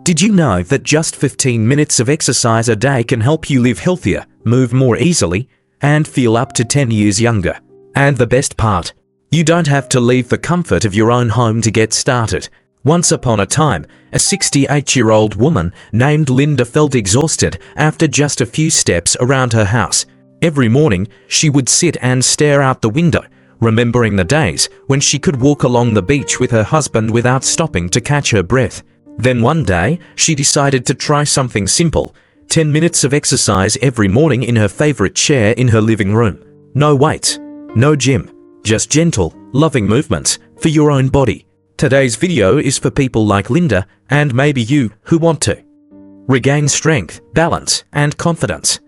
Did you know that just 15 minutes of exercise a day can help you live healthier, move more easily, and feel up to 10 years younger? And the best part, you don't have to leave the comfort of your own home to get started. Once upon a time, a 68-year-old woman named Linda felt exhausted after just a few steps around her house. Every morning, she would sit and stare out the window, remembering the days when she could walk along the beach with her husband without stopping to catch her breath. Then one day, she decided to try something simple: 10 minutes of exercise every morning in her favorite chair in her living room. No weights, no gym, just gentle, loving movements for your own body. Today's video is for people like Linda and maybe you who want to regain strength, balance, and confidence.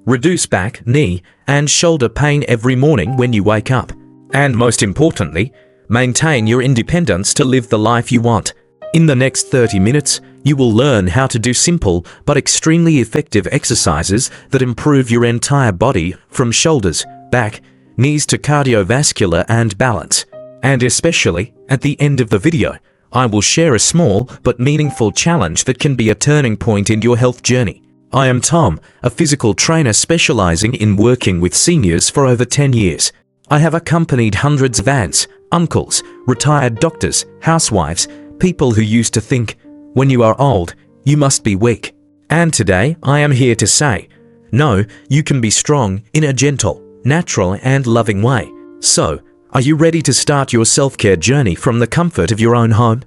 Reduce back, knee, and shoulder pain every morning when you wake up. And most importantly, maintain your independence to live the life you want. In the next 30 minutes, you will learn how to do simple but extremely effective exercises that improve your entire body from shoulders, back, knees to cardiovascular and balance. And especially, at the end of the video, I will share a small but meaningful challenge that can be a turning point in your health journey. I am Tom, a physical trainer specializing in working with seniors for over 10 years. I have accompanied hundreds of aunts, uncles, retired doctors, housewives, people who used to think, when you are old, you must be weak. And today, I am here to say, no, you can be strong in a gentle, natural, and loving way. So, are you ready to start your self-care journey from the comfort of your own home?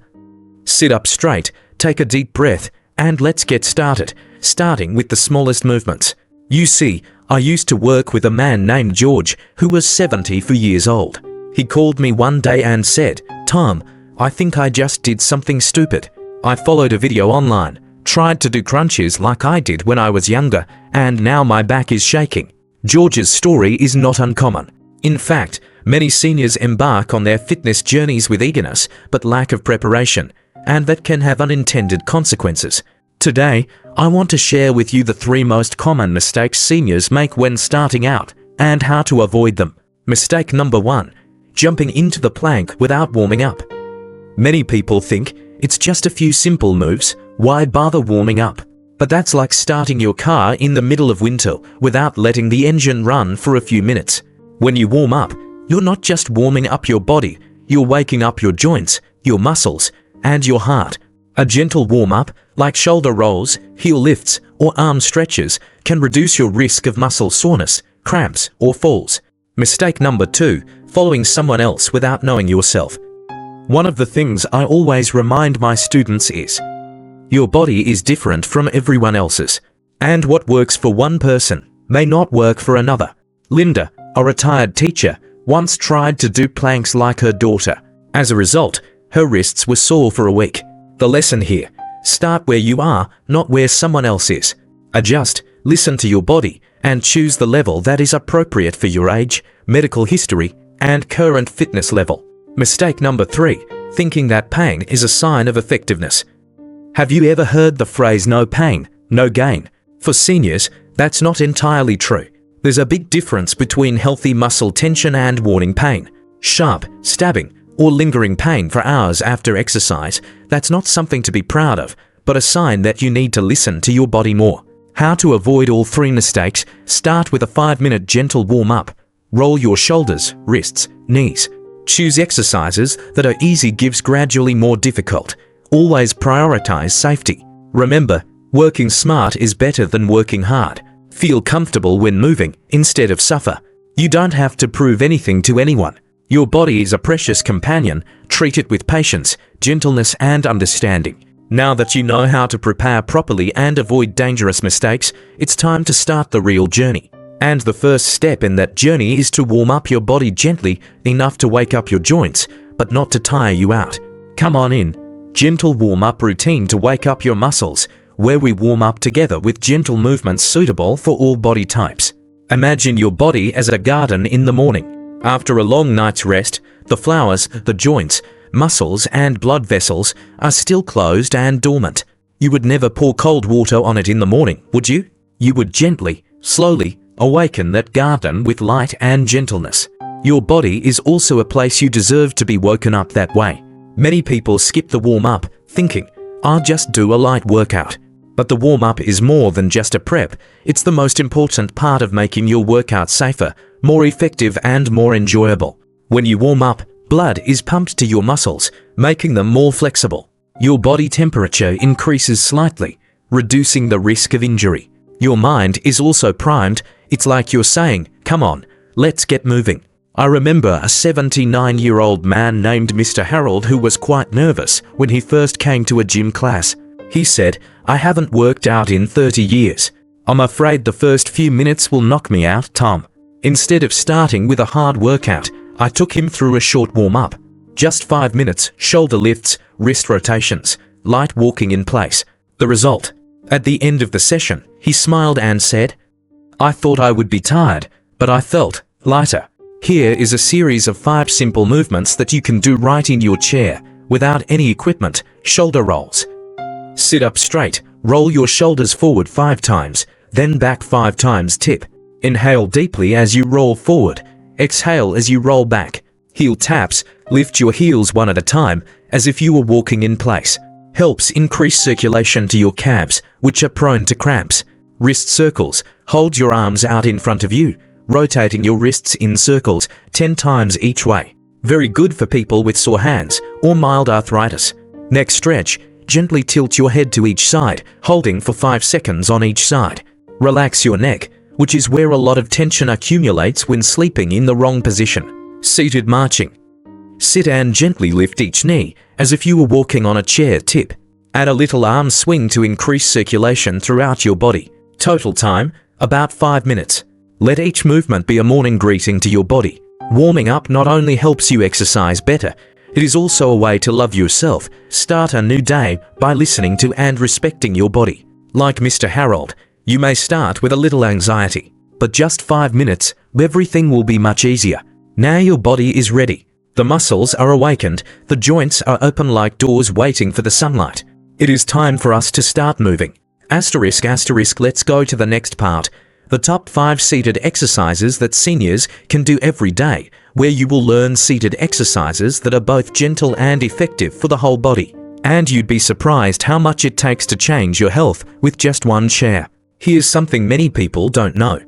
Sit up straight, take a deep breath, and let's get started, starting with the smallest movements. You see, I used to work with a man named George who was 74 years old. He called me one day and said, "Tom, I think I just did something stupid. I followed a video online, tried to do crunches like I did when I was younger, and now my back is shaking." George's story is not uncommon. In fact, many seniors embark on their fitness journeys with eagerness but lack of preparation, and that can have unintended consequences. Today, I want to share with you the 3 most common mistakes seniors make when starting out, and how to avoid them. Mistake number 1. Jumping into the plank without warming up. Many people think, it's just a few simple moves, why bother warming up? But that's like starting your car in the middle of winter without letting the engine run for a few minutes. When you warm up, you're not just warming up your body, you're waking up your joints, your muscles, and your heart. A gentle warm-up, like shoulder rolls, heel lifts, or arm stretches, can reduce your risk of muscle soreness, cramps, or falls. Mistake number 2, following someone else without knowing yourself. One of the things I always remind my students is, your body is different from everyone else's, and what works for one person may not work for another. Linda, a retired teacher, once tried to do planks like her daughter. As a result, her wrists were sore for a week. The lesson here: start where you are, not where someone else is. Adjust, listen to your body, and choose the level that is appropriate for your age, medical history, and current fitness level. Mistake number 3, thinking that pain is a sign of effectiveness. Have you ever heard the phrase "no pain, no gain"? For seniors, that's not entirely true. There's a big difference between healthy muscle tension and warning pain. Sharp, stabbing, or lingering pain for hours after exercise, that's not something to be proud of, but a sign that you need to listen to your body more. How to avoid all 3 mistakes: start with a 5-minute gentle warm-up. Roll your shoulders, wrists, knees. Choose exercises that are easy, gives gradually more difficult. Always prioritize safety. Remember, working smart is better than working hard. Feel comfortable when moving, instead of suffer. You don't have to prove anything to anyone. Your body is a precious companion. Treat it with patience, gentleness, and understanding. Now that you know how to prepare properly and avoid dangerous mistakes, it's time to start the real journey. And the first step in that journey is to warm up your body gently, enough to wake up your joints, but not to tire you out. Come on in. Gentle warm-up routine to wake up your muscles, where we warm up together with gentle movements suitable for all body types. Imagine your body as a garden in the morning. After a long night's rest, the flowers, the joints, muscles, and blood vessels are still closed and dormant. You would never pour cold water on it in the morning, would you? You would gently, slowly, awaken that garden with light and gentleness. Your body is also a place you deserve to be woken up that way. Many people skip the warm-up, thinking, I'll just do a light workout. But the warm-up is more than just a prep. It's the most important part of making your workout safer, more effective and more enjoyable. When you warm up, blood is pumped to your muscles, making them more flexible. Your body temperature increases slightly, reducing the risk of injury. Your mind is also primed. It's like you're saying, "Come on, let's get moving." I remember a 79-year-old man named Mr. Harold who was quite nervous when he first came to a gym class. He said, "I haven't worked out in 30 years. I'm afraid the first few minutes will knock me out, Tom." Instead of starting with a hard workout, I took him through a short warm-up. Just 5 minutes, shoulder lifts, wrist rotations, light walking in place. The result? At the end of the session, he smiled and said, "I thought I would be tired, but I felt lighter." Here is a series of 5 simple movements that you can do right in your chair, without any equipment. Shoulder rolls. Sit up straight, roll your shoulders forward 5 times, then back 5 times. Tip. Inhale deeply as you roll forward. Exhale as you roll back. Heel taps, lift your heels one at a time, as if you were walking in place. Helps increase circulation to your calves, which are prone to cramps. Wrist circles, hold your arms out in front of you, rotating your wrists in circles 10 times each way. Very good for people with sore hands or mild arthritis. Neck stretch, gently tilt your head to each side, holding for 5 seconds on each side. Relax your neck, which is where a lot of tension accumulates when sleeping in the wrong position. Seated marching. Sit and gently lift each knee, as if you were walking on a chair. Tip. Add a little arm swing to increase circulation throughout your body. Total time, about 5 minutes. Let each movement be a morning greeting to your body. Warming up not only helps you exercise better, it is also a way to love yourself. Start a new day by listening to and respecting your body. Like Mr. Harold, you may start with a little anxiety, but just 5 minutes, everything will be much easier. Now your body is ready. The muscles are awakened, the joints are open like doors waiting for the sunlight. It is time for us to start moving. Asterisk, let's go to the next part. The top 5 seated exercises that seniors can do every day, where you will learn seated exercises that are both gentle and effective for the whole body. And you'd be surprised how much it takes to change your health with just one chair. Here's something many people don't know.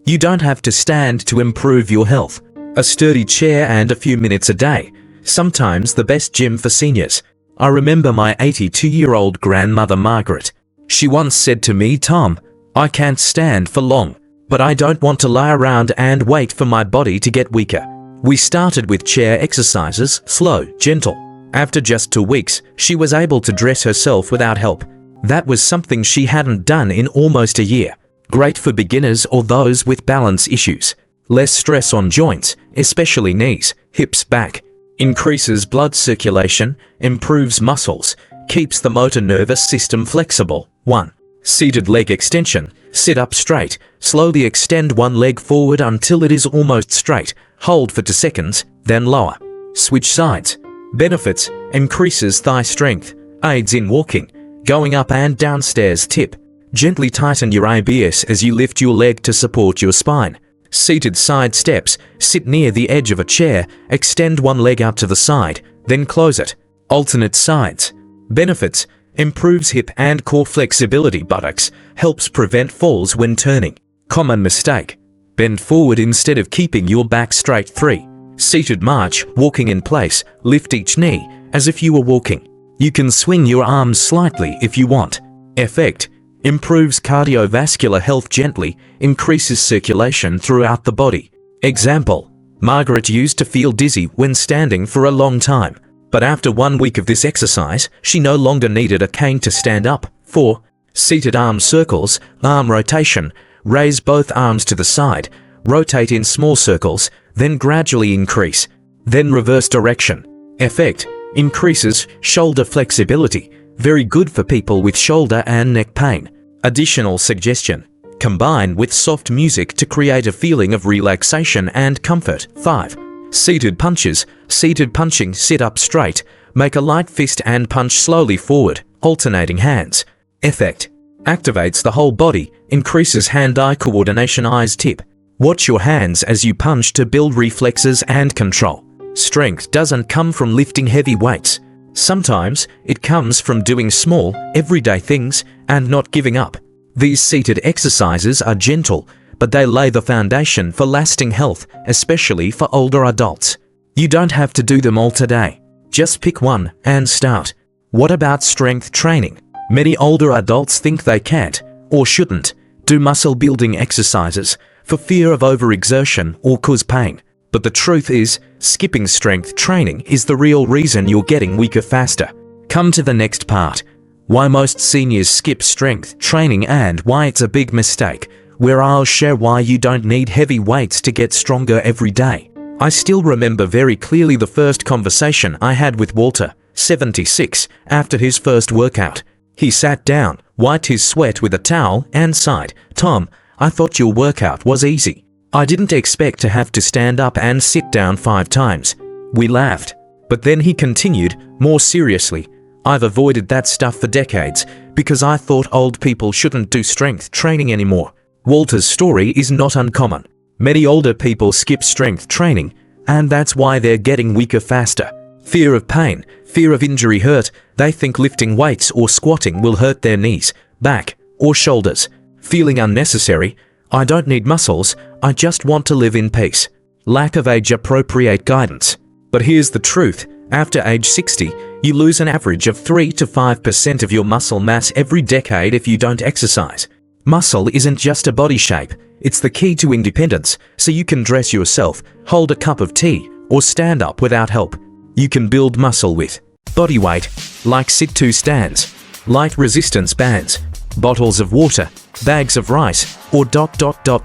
You don't have to stand to improve your health. A sturdy chair and a few minutes a day, sometimes the best gym for seniors. I remember my 82-year-old grandmother Margaret. She once said to me, "Tom, I can't stand for long, but I don't want to lie around and wait for my body to get weaker." We started with chair exercises, slow, gentle. After just 2 weeks, she was able to dress herself without help. That was something she hadn't done in almost a year. Great for beginners or those with balance issues. Less stress on joints, especially knees, hips, back. Increases blood circulation, improves muscles, keeps the motor nervous system flexible. 1. Seated leg extension. Sit up straight. Slowly extend one leg forward until it is almost straight. Hold for 2 seconds, then lower. Switch sides. Benefits: increases thigh strength, aids in walking, going up and down stairs. Tip: gently tighten your abs as you lift your leg to support your spine. Seated side steps. Sit near the edge of a chair, extend one leg out to the side, then close it. Alternate sides. Benefits: improves hip and core flexibility. Buttocks, helps prevent falls when turning. Common mistake: bend forward instead of keeping your back straight. 3. Seated march, walking in place. Lift each knee as if you were walking. You can swing your arms slightly if you want. Effect: improves cardiovascular health gently, increases circulation throughout the body. Example: Margaret used to feel dizzy when standing for a long time, but after 1 week of this exercise, she no longer needed a cane to stand up. 4. Seated arm circles, arm rotation. Raise both arms to the side, rotate in small circles, then gradually increase, then reverse direction. Effect: increases shoulder flexibility. Very good for people with shoulder and neck pain. Additional suggestion: combine with soft music to create a feeling of relaxation and comfort. 5. Seated punches. Seated punching. Sit up straight, make a light fist and punch slowly forward, alternating hands. Effect: activates the whole body, increases hand-eye coordination. Eyes. Tip: watch your hands as you punch to build reflexes and control. Strength doesn't come from lifting heavy weights. Sometimes it comes from doing small, everyday things and not giving up. These seated exercises are gentle, but they lay the foundation for lasting health, especially for older adults. You don't have to do them all today. Just pick one and start. What about strength training? Many older adults think they can't, or shouldn't, do muscle-building exercises for fear of overexertion or cause pain. But the truth is, skipping strength training is the real reason you're getting weaker faster. Come to the next part. Why most seniors skip strength training and why it's a big mistake, where I'll share why you don't need heavy weights to get stronger every day. I still remember very clearly the first conversation I had with Walter, 76, after his first workout. He sat down, wiped his sweat with a towel, and sighed, "Tom, I thought your workout was easy. I didn't expect to have to stand up and sit down 5 times. We laughed. But then he continued, more seriously, "I've avoided that stuff for decades because I thought old people shouldn't do strength training anymore." Walter's story is not uncommon. Many older people skip strength training, and that's why they're getting weaker faster. Fear of pain, fear of injury hurt. They think lifting weights or squatting will hurt their knees, back, or shoulders. Feeling unnecessary, "I don't need muscles, I just want to live in peace." Lack of age-appropriate guidance. But here's the truth, after age 60, you lose an average of 3 to 5% of your muscle mass every decade if you don't exercise. Muscle isn't just a body shape, it's the key to independence, so you can dress yourself, hold a cup of tea, or stand up without help. You can build muscle with body weight, like sit-to stands, light resistance bands, bottles of water, bags of rice, or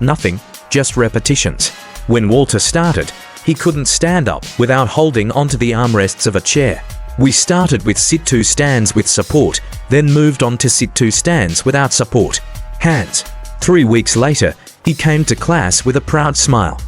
nothing, just repetitions. When Walter started, he couldn't stand up without holding onto the armrests of a chair. We started with sit-to stands with support, then moved on to sit-to stands without support. Hands. 3 weeks later, he came to class with a proud smile.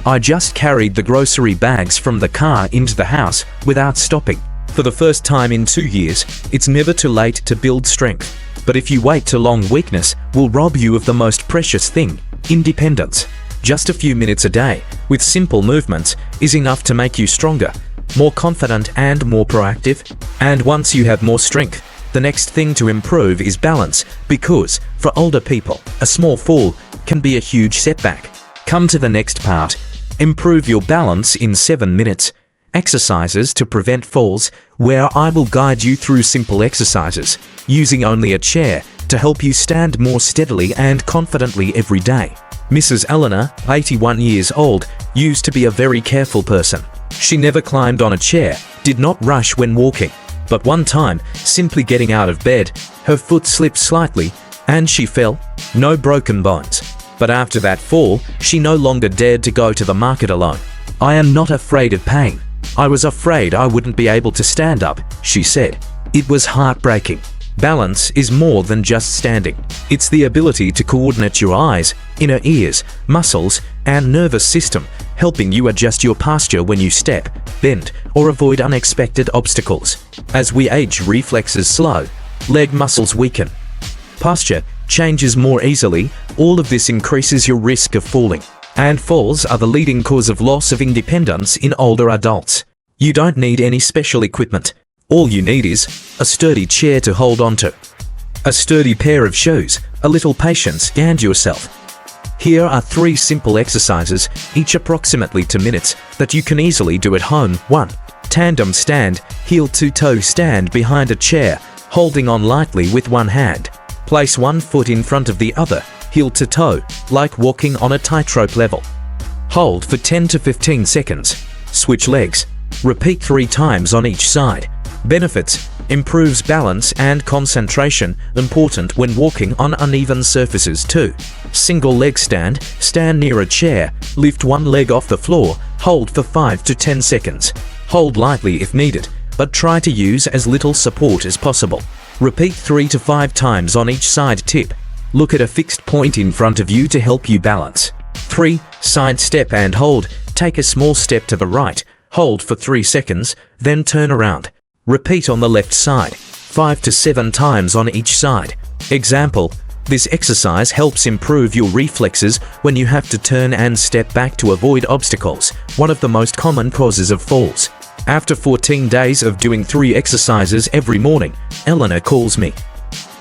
I just carried the grocery bags from the car into the house without stopping. For the first time in 2 years, it's never too late to build strength. But if you wait too long, weakness will rob you of the most precious thing, independence. Just a few minutes a day, with simple movements, is enough to make you stronger, more confident and more proactive. And once you have more strength, the next thing to improve is balance, because, for older people, a small fall can be a huge setback. Come to the next part. Improve your balance in 7 minutes. Exercises to prevent falls, where I will guide you through simple exercises, using only a chair to help you stand more steadily and confidently every day. Mrs. Eleanor, 81 years old, used to be a very careful person. She never climbed on a chair, did not rush when walking. But one time, simply getting out of bed, her foot slipped slightly, and she fell. No broken bones. But after that fall, she no longer dared to go to the market alone. "I am not afraid of pain. I was afraid I wouldn't be able to stand up," she said. It was heartbreaking. Balance is more than just standing. It's the ability to coordinate your eyes, inner ears, muscles, and nervous system, helping you adjust your posture when you step, bend, or avoid unexpected obstacles. As we age, reflexes slow, leg muscles weaken, posture changes more easily. All of this increases your risk of falling. And falls are the leading cause of loss of independence in older adults. You don't need any special equipment. All you need is a sturdy chair to hold onto, a sturdy pair of shoes, a little patience, and yourself. Here are 3 simple exercises, each approximately 2 minutes, that you can easily do at home. 1. Tandem stand, heel-to-toe stand behind a chair, holding on lightly with one hand. Place one foot in front of the other, heel-to-toe, like walking on a tightrope level. Hold for 10 to 15 seconds. Switch legs. Repeat 3 times on each side. Benefits: improves balance and concentration, important when walking on uneven surfaces. 2. Single leg stand, stand near a chair, lift one leg off the floor, hold for 5 to 10 seconds. Hold lightly if needed, but try to use as little support as possible. Repeat 3 to 5 times on each side. Tip: look at a fixed point in front of you to help you balance. 3. Side step and hold, take a small step to the right, hold for 3 seconds, then turn around. Repeat on the left side, 5 to 7 times on each side. Example: this exercise helps improve your reflexes when you have to turn and step back to avoid obstacles, one of the most common causes of falls. After 14 days of doing 3 exercises every morning, Eleanor calls me.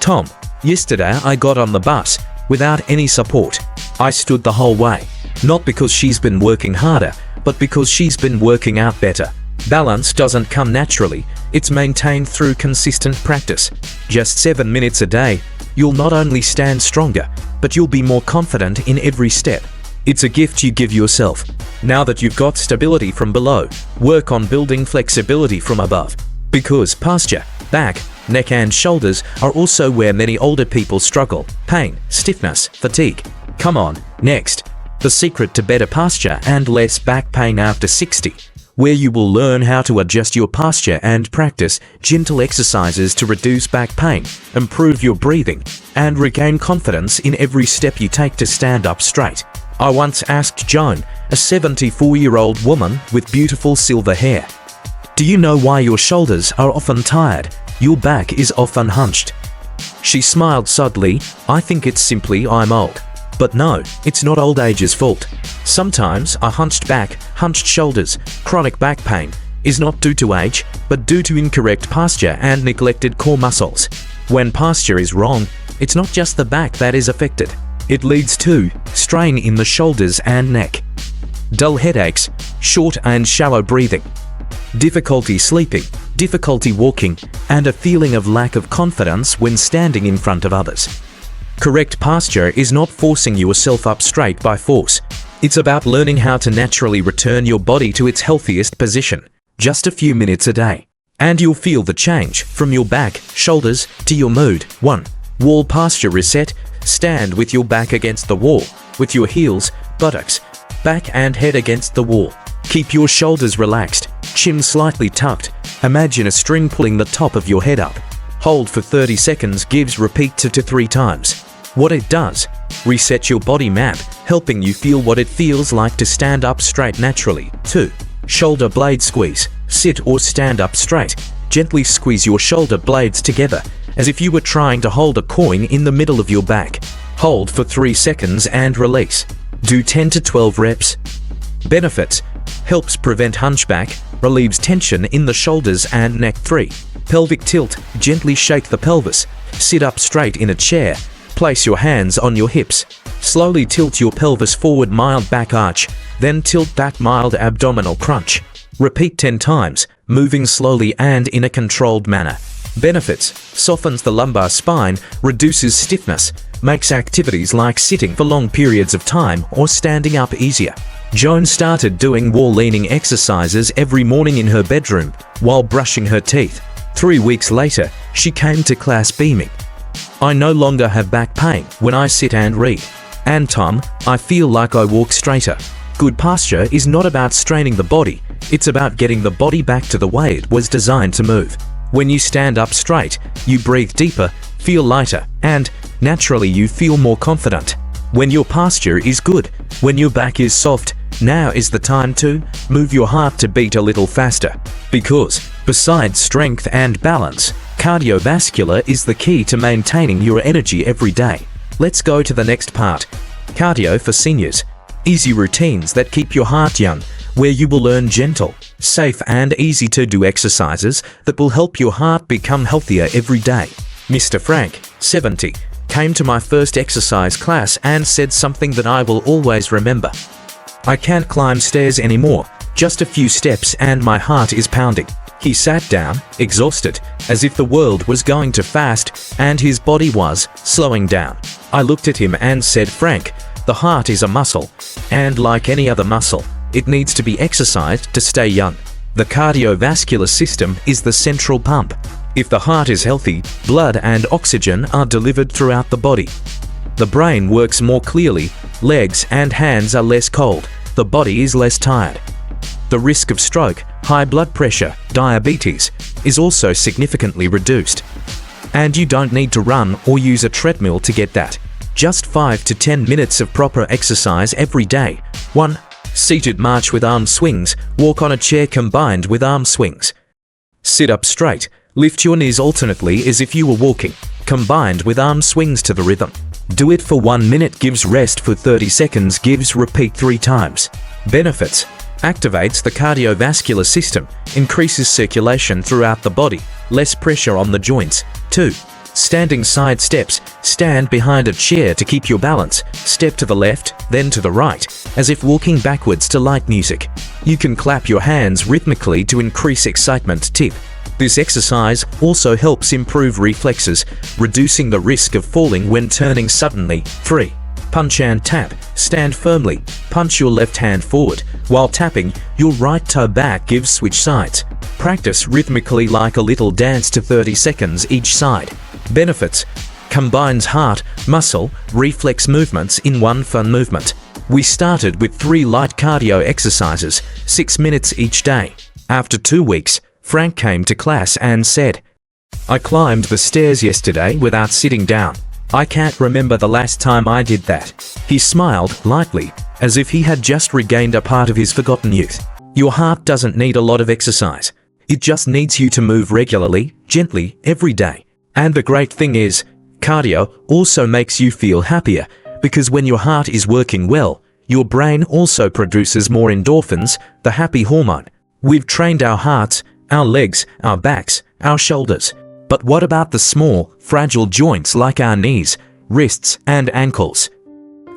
Tom, yesterday I got on the bus without any support. I stood the whole way. Not because she's been working harder, but because she's been working out better. Balance doesn't come naturally, it's maintained through consistent practice. Just 7 minutes a day, you'll not only stand stronger, but you'll be more confident in every step. It's a gift you give yourself. Now that you've got stability from below, work on building flexibility from above. Because posture, back, neck and shoulders are also where many older people struggle. Pain, stiffness, fatigue. Come on, next. The secret to better posture and less back pain after 60, where you will learn how to adjust your posture and practice gentle exercises to reduce back pain, improve your breathing, and regain confidence in every step you take to stand up straight. I once asked Joan, a 74-year-old woman with beautiful silver hair, "Do you know why your shoulders are often tired? Your back is often hunched." She smiled sadly. "I think it's simply I'm old." But no, it's not old age's fault. Sometimes a hunched back, hunched shoulders, chronic back pain is not due to age, but due to incorrect posture and neglected core muscles. When posture is wrong, it's not just the back that is affected. It leads to strain in the shoulders and neck, dull headaches, short and shallow breathing, difficulty sleeping, difficulty walking, and a feeling of lack of confidence when standing in front of others. Correct posture is not forcing yourself up straight by force. It's about learning how to naturally return your body to its healthiest position, just a few minutes a day. And you'll feel the change from your back, shoulders, to your mood. 1. Wall posture reset. Stand with your back against the wall, with your heels, buttocks, back and head against the wall. Keep your shoulders relaxed, chin slightly tucked. Imagine a string pulling the top of your head up. Hold for 30 seconds, gives repeat 2 to 3 times. What it does, reset your body map, helping you feel what it feels like to stand up straight naturally. 2. Shoulder blade squeeze. Sit or stand up straight. Gently squeeze your shoulder blades together, as if you were trying to hold a coin in the middle of your back. Hold for 3 seconds and release. Do 10 to 12 reps. Benefits: helps prevent hunchback, relieves tension in the shoulders and neck. 3. Pelvic tilt. Gently shake the pelvis. Sit up straight in a chair. Place your hands on your hips. Slowly tilt your pelvis forward, mild back arch, then tilt back, mild abdominal crunch. Repeat 10 times, moving slowly and in a controlled manner. Benefits: softens the lumbar spine, reduces stiffness, makes activities like sitting for long periods of time or standing up easier. Joan started doing wall leaning exercises every morning in her bedroom while brushing her teeth. 3 weeks later, she came to class beaming. "I no longer have back pain when I sit and read. And Tom, I feel like I walk straighter." Good posture is not about straining the body, it's about getting the body back to the way it was designed to move. When you stand up straight, you breathe deeper, feel lighter, and naturally you feel more confident. When your posture is good, when your back is soft, now is the time to move your heart to beat a little faster. Because, besides strength and balance, cardiovascular is the key to maintaining your energy every day. Let's go to the next part. Cardio for seniors. Easy routines that keep your heart young, where you will learn gentle, safe and easy to do exercises that will help your heart become healthier every day. Mr. Frank, 70, came to my first exercise class and said something that I will always remember. "I can't climb stairs anymore, just a few steps and my heart is pounding." He sat down, exhausted, as if the world was going too fast and his body was slowing down. I looked at him and said, "Frank, the heart is a muscle, and like any other muscle, it needs to be exercised to stay young. The cardiovascular system is the central pump. If the heart is healthy, blood and oxygen are delivered throughout the body. The brain works more clearly, legs and hands are less cold, the body is less tired. The risk of stroke, high blood pressure, diabetes is also significantly reduced. And you don't need to run or use a treadmill to get that. Just 5 to 10 minutes of proper exercise every day. 1. Seated march with arm swings, walk on a chair combined with arm swings. Sit up straight, lift your knees alternately as if you were walking, combined with arm swings to the rhythm. Do it for 1 minute, gives rest for 30 seconds, gives repeat 3 times. Benefits: activates the cardiovascular system, increases circulation throughout the body, less pressure on the joints. 2. Standing side steps. Stand behind a chair to keep your balance. Step to the left, then to the right, as if walking backwards to light music. You can clap your hands rhythmically to increase excitement. Tip: this exercise also helps improve reflexes, reducing the risk of falling when turning suddenly. 3. Punch and tap. Stand firmly. Punch your left hand forward. While tapping your right toe back, give switch sides. Practice rhythmically like a little dance to 30 seconds each side. Benefits: combines heart, muscle, reflex movements in one fun movement. We started with 3 light cardio exercises, 6 minutes each day. After 2 weeks, Frank came to class and said, "I climbed the stairs yesterday without sitting down. I can't remember the last time I did that." He smiled lightly, as if he had just regained a part of his forgotten youth. Your heart doesn't need a lot of exercise. It just needs you to move regularly, gently, every day. And the great thing is, cardio also makes you feel happier, because when your heart is working well, your brain also produces more endorphins, the happy hormone. We've trained our hearts, our legs, our backs, our shoulders. But what about the small, fragile joints like our knees, wrists, and ankles?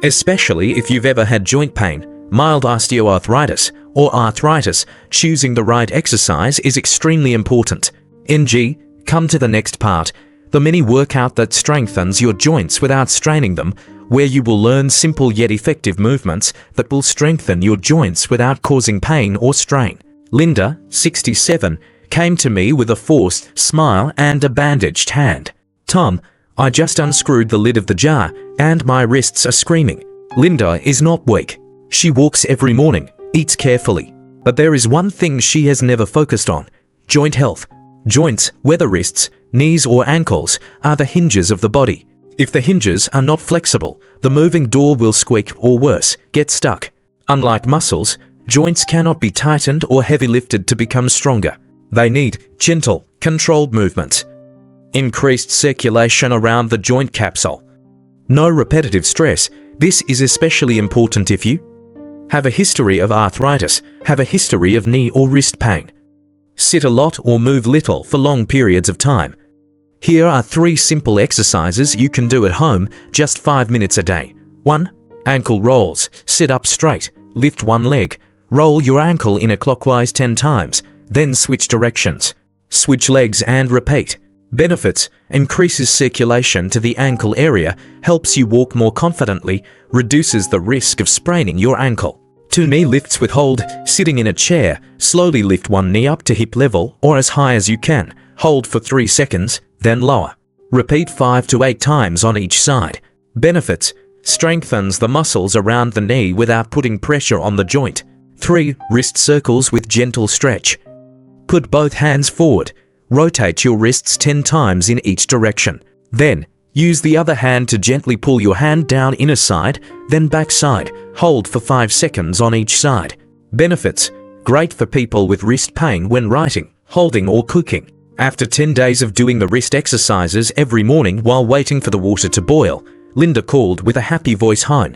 Especially if you've ever had joint pain, mild osteoarthritis, or arthritis, choosing the right exercise is extremely important. NG, come to the next part, the mini workout that strengthens your joints without straining them, where you will learn simple yet effective movements that will strengthen your joints without causing pain or strain. Linda, 67, came to me with a forced smile and a bandaged hand. "Tom, I just unscrewed the lid of the jar and my wrists are screaming." Linda is not weak. She walks every morning, eats carefully. But there is one thing she has never focused on: joint health. Joints, whether wrists, knees or ankles, are the hinges of the body. If the hinges are not flexible, the moving door will squeak or worse, get stuck. Unlike muscles, joints cannot be tightened or heavy lifted to become stronger. They need gentle, controlled movements. Increased circulation around the joint capsule. No repetitive stress. This is especially important if you have a history of arthritis, have a history of knee or wrist pain, sit a lot or move little for long periods of time. Here are 3 simple exercises you can do at home, just 5 minutes a day. 1. Ankle rolls. Sit up straight, lift one leg, roll your ankle in a clockwise 10 times, then switch directions. Switch legs and repeat. Benefits: increases circulation to the ankle area, helps you walk more confidently, reduces the risk of spraining your ankle. 2 knee lifts with hold. Sitting in a chair, slowly lift one knee up to hip level or as high as you can. Hold for 3 seconds, then lower. Repeat 5 to 8 times on each side. Benefits: strengthens the muscles around the knee without putting pressure on the joint. 3. Wrist circles with gentle stretch. Put both hands forward. Rotate your wrists 10 times in each direction. Then, use the other hand to gently pull your hand down inner side, then back side. Hold for 5 seconds on each side. Benefits: great for people with wrist pain when writing, holding or cooking. After 10 days of doing the wrist exercises every morning while waiting for the water to boil, Linda called with a happy voice home.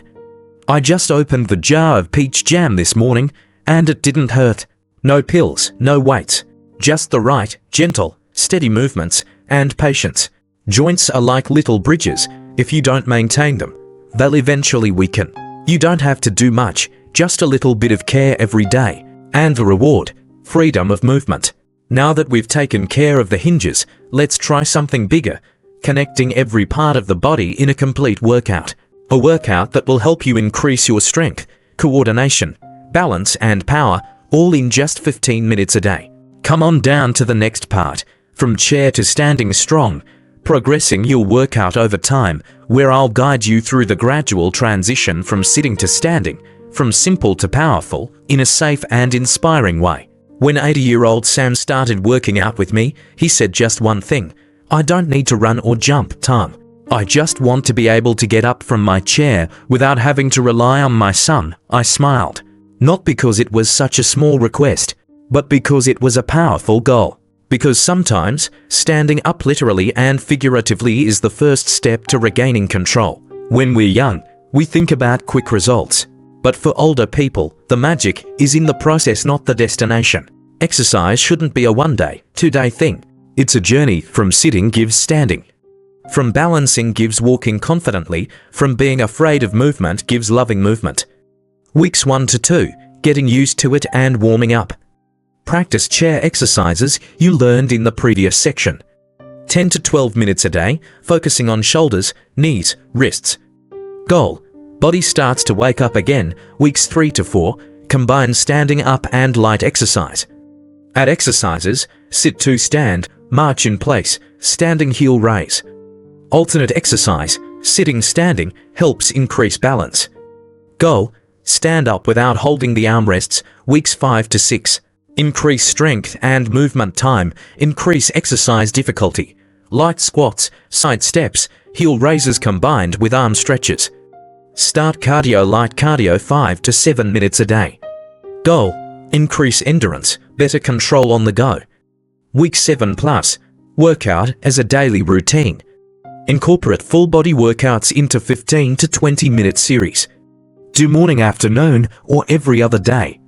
"I just opened the jar of peach jam this morning and it didn't hurt. No pills, no weights. Just the right, gentle, steady movements and patience. Joints are like little bridges. If you don't maintain them, they'll eventually weaken. You don't have to do much, just a little bit of care every day. And the reward: freedom of movement." Now that we've taken care of the hinges, let's try something bigger, connecting every part of the body in a complete workout. A workout that will help you increase your strength, coordination, balance and power, all in just 15 minutes a day. Come on down to the next part, from chair to standing strong, progressing your workout over time, where I'll guide you through the gradual transition from sitting to standing, from simple to powerful, in a safe and inspiring way. When 80-year-old Sam started working out with me, he said just one thing: "I don't need to run or jump, Tom. I just want to be able to get up from my chair without having to rely on my son." I smiled. Not because it was such a small request, but because it was a powerful goal. Because sometimes, standing up literally and figuratively is the first step to regaining control. When we're young, we think about quick results. But for older people, the magic is in the process, not the destination. Exercise shouldn't be a one-day, two-day thing. It's a journey. From sitting gives standing. From balancing gives walking confidently. From being afraid of movement gives loving movement. Weeks 1 to 2, getting used to it and warming up. Practice chair exercises you learned in the previous section. 10 to 12 minutes a day, focusing on shoulders, knees, wrists. Goal: body starts to wake up again. Weeks 3 to 4, combine standing up and light exercise. Add exercises: sit to stand, march in place, standing heel raise. Alternate exercise: sitting standing, helps increase balance. Goal: stand up without holding the armrests. Weeks 5 to 6. Increase strength and movement time, increase exercise difficulty. Light squats, side steps, heel raises combined with arm stretches. Start cardio: light cardio 5 to 7 minutes a day. Goal: increase endurance, better control on the go. Week 7 plus, workout as a daily routine. Incorporate full body workouts into 15 to 20 minute series. Do morning, afternoon, or every other day.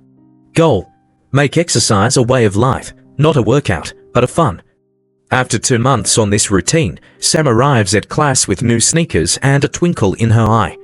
Goal: make exercise a way of life, not a workout, but a fun. After 2 months on this routine, Sam arrives at class with new sneakers and a twinkle in her eye.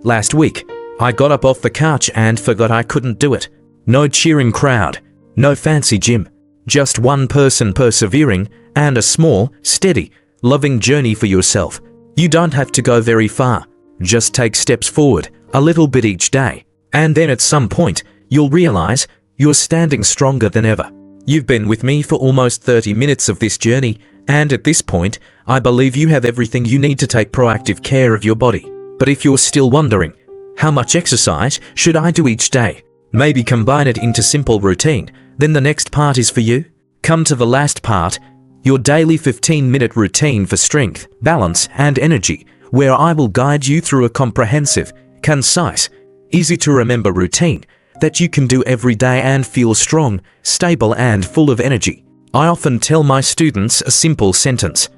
Last week, I got up off the couch and forgot I couldn't do it. No cheering crowd, no fancy gym, just one person persevering, and a small, steady, loving journey for yourself. You don't have to go very far. Just take steps forward, a little bit each day, and then at some point, you'll realize you're standing stronger than ever. You've been with me for almost 30 minutes of this journey, and at this point, I believe you have everything you need to take proactive care of your body. But if you're still wondering, how much exercise should I do each day? Maybe combine it into simple routine, then the next part is for you. Come to the last part, your daily 15-minute routine for strength, balance, and energy, where I will guide you through a comprehensive, concise, easy-to-remember routine that you can do every day and feel strong, stable, and full of energy. I often tell my students a simple sentence: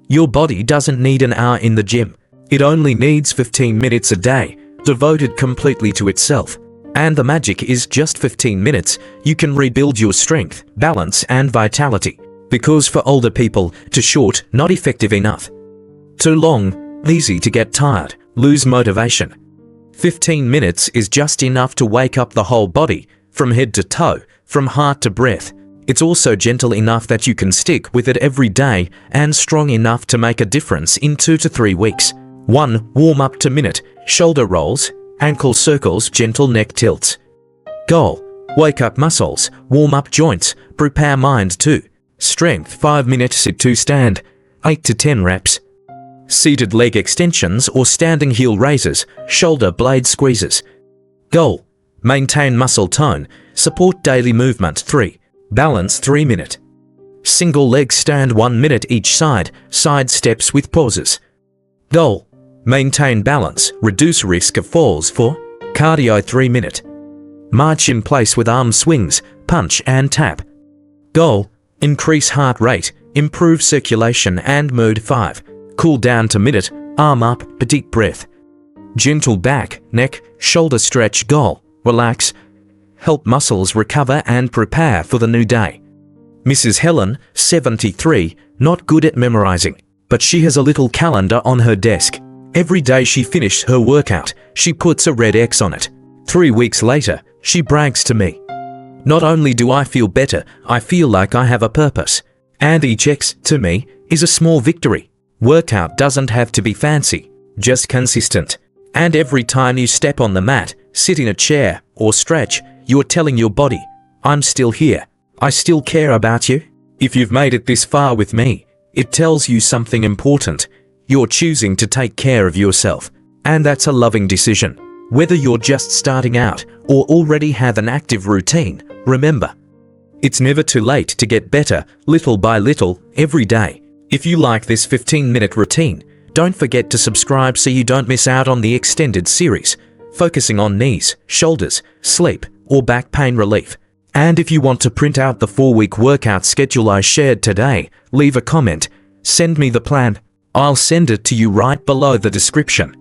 your body doesn't need an hour in the gym. It only needs 15 minutes a day, devoted completely to itself. And the magic is just 15 minutes, you can rebuild your strength, balance, and vitality. Because for older people, too short, not effective enough. Too long, easy to get tired, lose motivation. 15 minutes is just enough to wake up the whole body, from head to toe, from heart to breath. It's also gentle enough that you can stick with it every day and strong enough to make a difference in 2 to 3 weeks. 1. Warm up to minute, shoulder rolls, ankle circles, gentle neck tilts. Goal: wake up muscles, warm up joints, prepare mind too. Strength: 5 minute sit to stand, 8 to 10 reps. Seated leg extensions or standing heel raises, shoulder blade squeezes. Goal: maintain muscle tone, support daily movement. 3. Balance 3 minute. Single leg stand 1 minute each side, side steps with pauses. Goal: maintain balance, reduce risk of falls. 4. Cardio 3 minute. March in place with arm swings, punch and tap. Goal: increase heart rate, improve circulation and mood. 5. Cool down to minute, arm up, deep breath. Gentle back, neck, shoulder stretch. Goal: relax, help muscles recover and prepare for the new day. Mrs. Helen, 73, not good at memorizing, but she has a little calendar on her desk. Every day she finishes her workout, she puts a red X on it. 3 weeks later, she brags to me, "Not only do I feel better, I feel like I have a purpose." And each X, to me, is a small victory. Workout doesn't have to be fancy, just consistent. And every time you step on the mat, sit in a chair, or stretch, you're telling your body, "I'm still here. I still care about you." If you've made it this far with me, it tells you something important. You're choosing to take care of yourself. And that's a loving decision. Whether you're just starting out or already have an active routine, remember, it's never too late to get better, little by little, every day. If you like this 15-minute routine, don't forget to subscribe so you don't miss out on the extended series, focusing on knees, shoulders, sleep, or back pain relief. And if you want to print out the 4-week workout schedule I shared today, leave a comment, send me the plan. I'll send it to you right below the description.